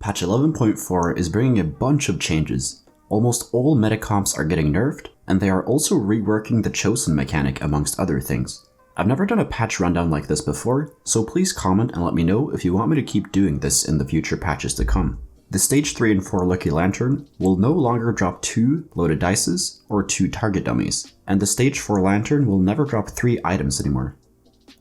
Patch 11.4 is bringing a bunch of changes. Almost all meta comps are getting nerfed, and they are also reworking the chosen mechanic amongst other things. I've never done a patch rundown like this before, so please comment and let me know if you want me to keep doing this in the future patches to come. The stage 3 and 4 Lucky Lantern will no longer drop 2 loaded dices or 2 target dummies, and the stage 4 Lantern will never drop 3 items anymore.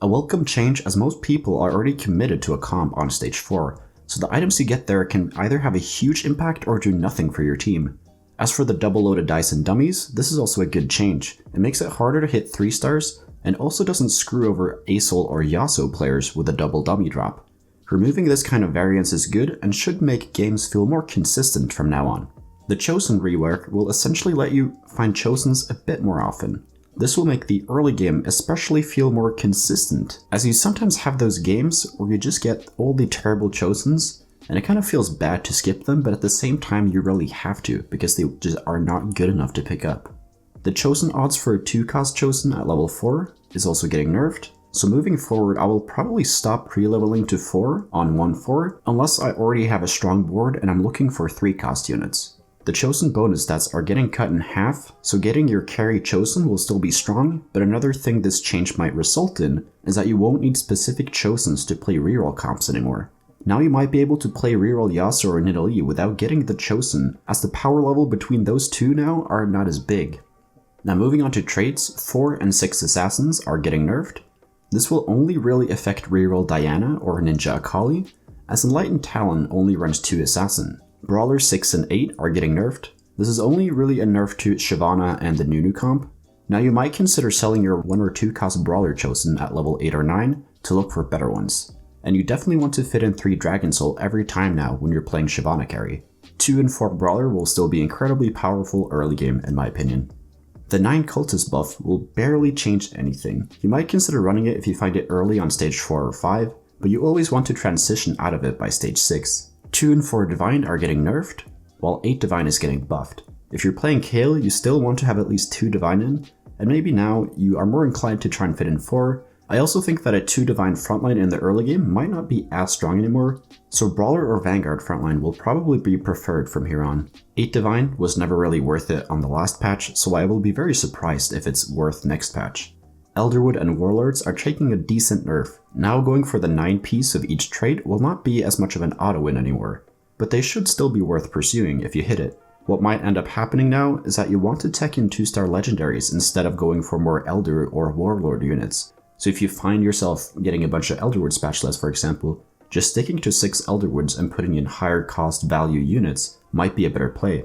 A welcome change, as most people are already committed to a comp on stage 4, so the items you get there can either have a huge impact or do nothing for your team. As for the double loaded dice and dummies, this is also a good change. It makes it harder to hit 3 stars, and also doesn't screw over Asoul or Yasou players with a double dummy drop. Removing this kind of variance is good and should make games feel more consistent from now on. The Chosen rework will essentially let you find Chosens a bit more often. This will make the early game especially feel more consistent, as you sometimes have those games where you just get all the terrible Chosens, and it kind of feels bad to skip them, but at the same time you really have to, because they just are not good enough to pick up. The Chosen odds for a 2-cost Chosen at level 4 is also getting nerfed, so moving forward I will probably stop pre-leveling to 4 on 1-4 unless I already have a strong board and I'm looking for 3-cost units. The Chosen bonus stats are getting cut in half, so getting your carry Chosen will still be strong, but another thing this change might result in is that you won't need specific Chosens to play reroll comps anymore. Now you might be able to play reroll Yasou or Nidalee without getting the Chosen, as the power level between those two now are not as big. Now moving on to traits, 4 and 6 assassins are getting nerfed. This will only really affect reroll Diana or Ninja Akali, as Enlightened Talon only runs 2 assassin. Brawler 6 and 8 are getting nerfed. This is only really a nerf to Shyvana and the Nunu comp. Now you might consider selling your 1 or 2 cost Brawler Chosen at level 8 or 9 to look for better ones. And you definitely want to fit in 3 dragonsoul every time now when you're playing Shyvana carry. 2 and 4 Brawler will still be incredibly powerful early game in my opinion. The 9 cultist buff will barely change anything. You might consider running it if you find it early on stage 4 or 5, but you always want to transition out of it by stage 6. 2 and 4 divine are getting nerfed, while 8 divine is getting buffed. If you're playing Kayle, you still want to have at least 2 divine in, and maybe now you are more inclined to try and fit in 4. I also think that a 2 divine frontline in the early game might not be as strong anymore, so Brawler or Vanguard frontline will probably be preferred from here on. 8 divine was never really worth it on the last patch, so I will be very surprised if it's worth next patch. Elderwood and Warlords are taking a decent nerf. Now going for the 9 piece of each trait will not be as much of an auto win anymore, but they should still be worth pursuing if you hit it. What might end up happening now is that you want to tech in 2-star legendaries instead of going for more Elder or Warlord units. So if you find yourself getting a bunch of Elderwood spatulas for example, just sticking to 6 Elderwoods and putting in higher cost value units might be a better play.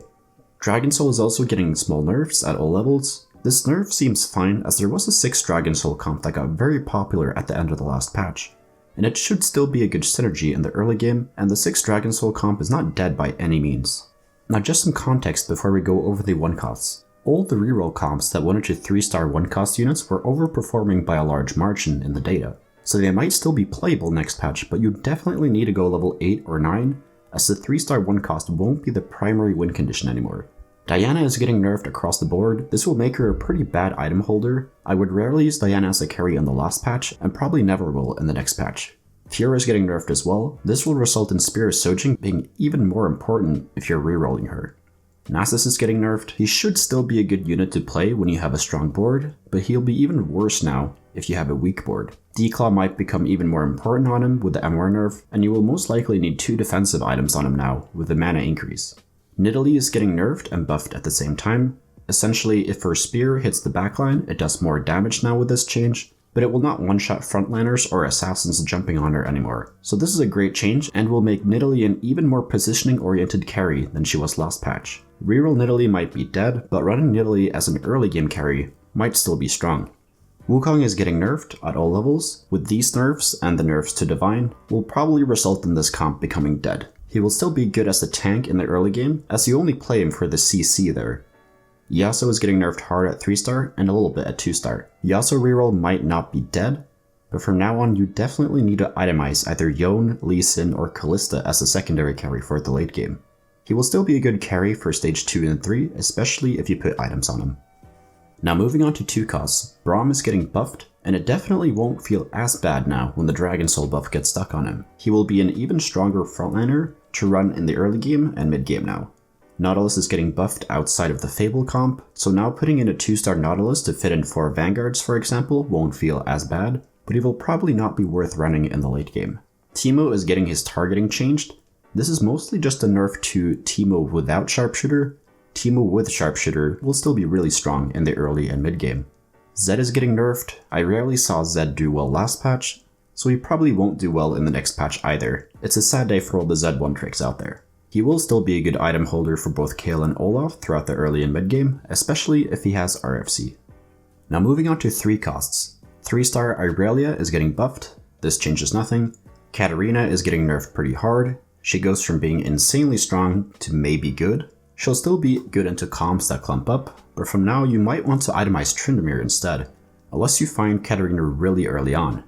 Dragonsoul is also getting small nerfs at all levels. This nerf seems fine, as there was a 6 dragonsoul comp that got very popular at the end of the last patch, and it should still be a good synergy in the early game, and the 6 dragonsoul comp is not dead by any means. Now just some context before we go over the 1-costs. All the reroll comps that wanted to 3-star 1-cost units were overperforming by a large margin in the data, so they might still be playable next patch, but you definitely need to go level 8 or 9, as the 3-star 1-cost won't be the primary win condition anymore. Diana is getting nerfed across the board. This will make her a pretty bad item holder. I would rarely use Diana as a carry in the last patch, and probably never will in the next patch. Fiora is getting nerfed as well. This will result in Spear Sojing being even more important if you're rerolling her. Nasus is getting nerfed. He should still be a good unit to play when you have a strong board, but he'll be even worse now if you have a weak board. Declaw might become even more important on him with the MR nerf, and you will most likely need 2 defensive items on him now with the mana increase. Nidalee is getting nerfed and buffed at the same time. Essentially, if her spear hits the backline, it does more damage now with this change, but it will not one-shot frontliners or assassins jumping on her anymore. So this is a great change and will make Nidalee an even more positioning-oriented carry than she was last patch. Reroll Nidalee might be dead, but running Nidalee as an early game carry might still be strong. Wukong is getting nerfed at all levels. With these nerfs and the nerfs to Divine, will probably result in this comp becoming dead. He will still be good as a tank in the early game, as you only play him for the CC there. Yasou is getting nerfed hard at 3-star and a little bit at 2-star. Yasou reroll might not be dead, but from now on you definitely need to itemize either Yone, Lee Sin, or Kalista as a secondary carry for the late game. He will still be a good carry for stage 2 and 3, especially if you put items on him. Now moving on to 2 costs, Braum is getting buffed, and it definitely won't feel as bad now when the dragonsoul buff gets stuck on him. He will be an even stronger frontliner to run in the early game and mid game now. Nautilus is getting buffed outside of the Fable comp, so now putting in a 2-star Nautilus to fit in 4 vanguards for example won't feel as bad, but he will probably not be worth running in the late game. Teemo is getting his targeting changed. This is mostly just a nerf to Teemo without sharpshooter. Teemo with sharpshooter will still be really strong in the early and mid game. Zed is getting nerfed. I rarely saw Zed do well last patch, so he probably won't do well in the next patch either. It's a sad day for all the Zed 1 tricks out there. He will still be a good item holder for both Kayle and Olaf throughout the early and mid game, especially if he has RFC. Now moving on to 3 costs. 3-star Irelia is getting buffed. This changes nothing. Katarina is getting nerfed pretty hard. She goes from being insanely strong to maybe good. She'll still be good into comps that clump up, but from now you might want to itemize Tryndamere instead, unless you find Katarina really early on.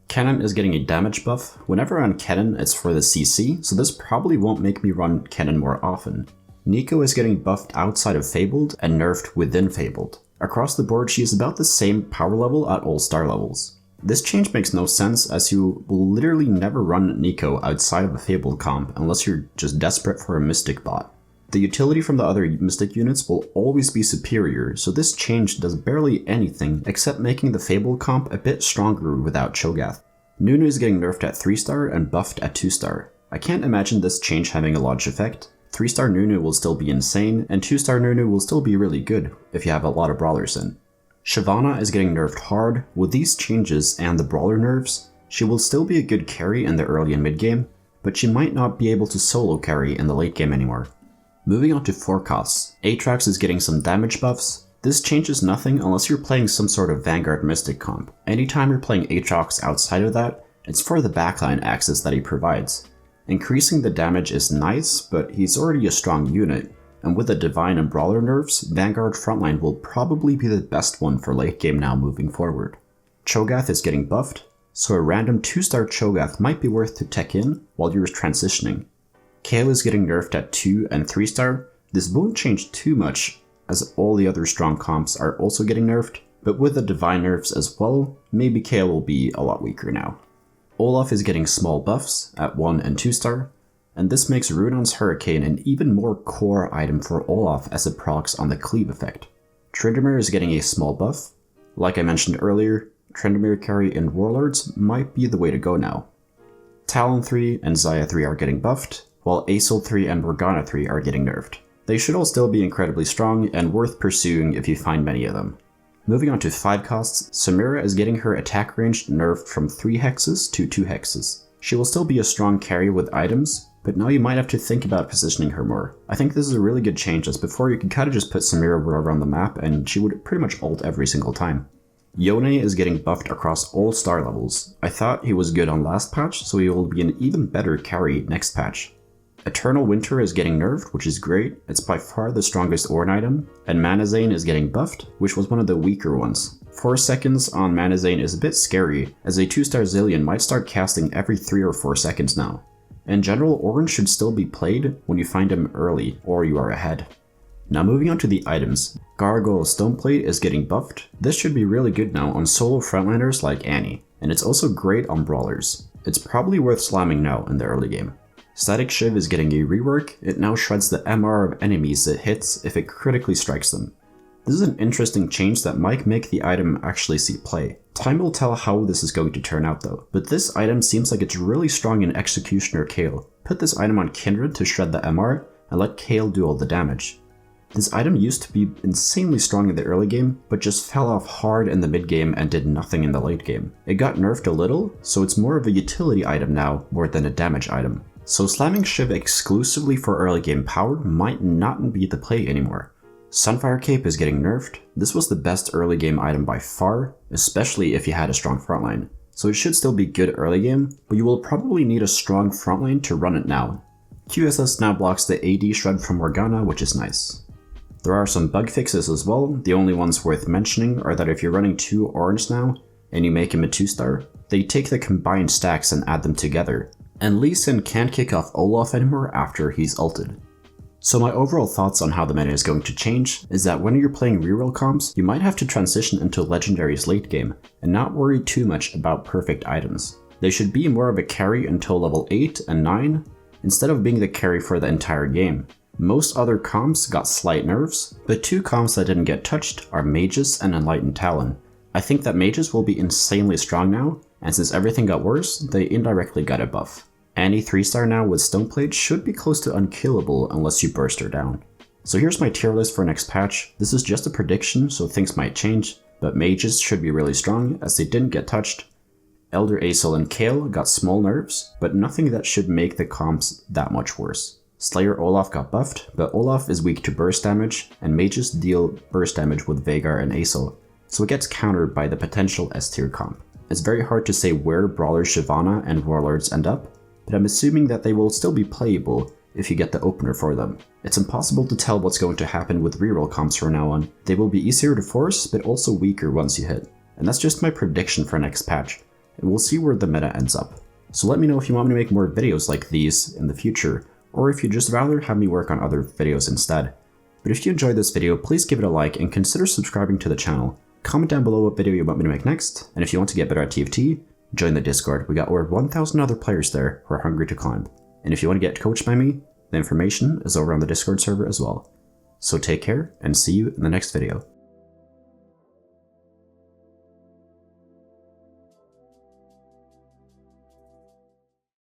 Kennen is getting a damage buff. Whenever on Kennen, it's for the CC, so this probably won't make me run Kennen more often. Neeko is getting buffed outside of Fabled and nerfed within Fabled. Across the board, she is about the same power level at all star levels. This change makes no sense as you will literally never run Neeko outside of a Fabled comp unless you're just desperate for a Mystic bot. The utility from the other Mystic units will always be superior, so this change does barely anything except making the Fabled comp a bit stronger without cho'gath. Nunu is getting nerfed at 3-star and buffed at 2-star. I can't imagine this change having a large effect. 3-star Nunu will still be insane, and 2-star Nunu will still be really good if you have a lot of brawlers in. Shyvana is getting nerfed hard. With these changes and the brawler nerfs, she will still be a good carry in the early and mid game, but she might not be able to solo carry in the late game anymore. Moving on to 4 costs. Aatrox is getting some damage buffs. This changes nothing unless you're playing some sort of Vanguard Mystic comp. Anytime you're playing Aatrox outside of that, it's for the backline access that he provides. Increasing the damage is nice, but he's already a strong unit, and with the Divine and Brawler nerfs, Vanguard frontline will probably be the best one for late game now moving forward. Cho'gath is getting buffed, so a random 2-star cho'gath might be worth to tech in while you're transitioning. Kayle is getting nerfed at 2 and 3-star. This won't change too much, as all the other strong comps are also getting nerfed, but with the Divine nerfs as well, maybe Kayle will be a lot weaker now. Olaf is getting small buffs at 1 and 2-star, and this makes Runon's Hurricane an even more core item for Olaf as it procs on the cleave effect. Tryndamere is getting a small buff. Like I mentioned earlier, Tryndamere carry in Warlords might be the way to go now. Talon 3 and Xayah 3 are getting buffed, while Aesol 3 and Morgana 3 are getting nerfed. They should all still be incredibly strong and worth pursuing if you find many of them. Moving on to 5 costs, Samira is getting her attack range nerfed from 3 hexes to 2 hexes. She will still be a strong carry with items, but now you might have to think about positioning her more. I think this is a really good change, as before you could kinda just put Samira wherever on the map and she would pretty much ult every single time. Yone is getting buffed across all star levels. I thought he was good on last patch, so he will be an even better carry next patch. Eternal Winter is getting nerfed, which is great. It's by far the strongest Ornn item, and Manazane is getting buffed, which was one of the weaker ones. 4 seconds on Manazane is a bit scary, as a 2-star Zilean might start casting every 3 or 4 seconds now. In general, Ornn should still be played when you find him early, or you are ahead. Now moving on to the items. Gargoyle Stoneplate is getting buffed. This should be really good now on solo frontliners like Annie, and it's also great on brawlers. It's probably worth slamming now in the early game. Static Shiv is getting a rework. It now shreds the MR of enemies it hits if it critically strikes them. This is an interesting change that might make the item actually see play. Time will tell how this is going to turn out though, but this item seems like it's really strong in Executioner Kayle. Put this item on Kindred to shred the MR, and let Kayle do all the damage. This item used to be insanely strong in the early game, but just fell off hard in the mid game and did nothing in the late game. It got nerfed a little, so it's more of a utility item now more than a damage item. So slamming Shiv exclusively for early game power might not be the play anymore. Sunfire Cape is getting nerfed. This was the best early game item by far, especially if you had a strong frontline. So it should still be good early game, but you will probably need a strong frontline to run it now. QSS now blocks the AD shred from Morgana, which is nice. There are some bug fixes as well. The only ones worth mentioning are that if you're running 2 Ornns now, and you make him a 2-star, they take the combined stacks and add them together. And Lee Sin can't kick off Olaf anymore after he's ulted. So my overall thoughts on how the meta is going to change is that when you're playing reroll comps, you might have to transition into legendaries late game and not worry too much about perfect items. They should be more of a carry until level 8 and 9 instead of being the carry for the entire game. Most other comps got slight nerfs, but 2 comps that didn't get touched are Mages and Enlightened Talon. I think that Mages will be insanely strong now, and since everything got worse, they indirectly got a buff. Any 3-star now with Stoneplate should be close to unkillable unless you burst her down. So here's my tier list for next patch. This is just a prediction, so things might change, but Mages should be really strong as they didn't get touched. Elder Aesol and Kayle got small nerfs, but nothing that should make the comps that much worse. Slayer Olaf got buffed, but Olaf is weak to burst damage, and Mages deal burst damage with Veigar and Aesol, so it gets countered by the potential S tier comp. It's very hard to say where brawler Shyvana and warlords end up, but I'm assuming that they will still be playable if you get the opener for them. It's impossible to tell what's going to happen with reroll comps from now on. They will be easier to force, but also weaker once you hit. And that's just my prediction for next patch, and we'll see where the meta ends up. So let me know if you want me to make more videos like these in the future, or if you'd just rather have me work on other videos instead. But if you enjoyed this video, please give it a like and consider subscribing to the channel. Comment down below what video you want me to make next, and if you want to get better at TFT, join the Discord. We got over 1,000 other players there who are hungry to climb. And if you want to get coached by me, the information is over on the Discord server as well. So take care, and see you in the next video.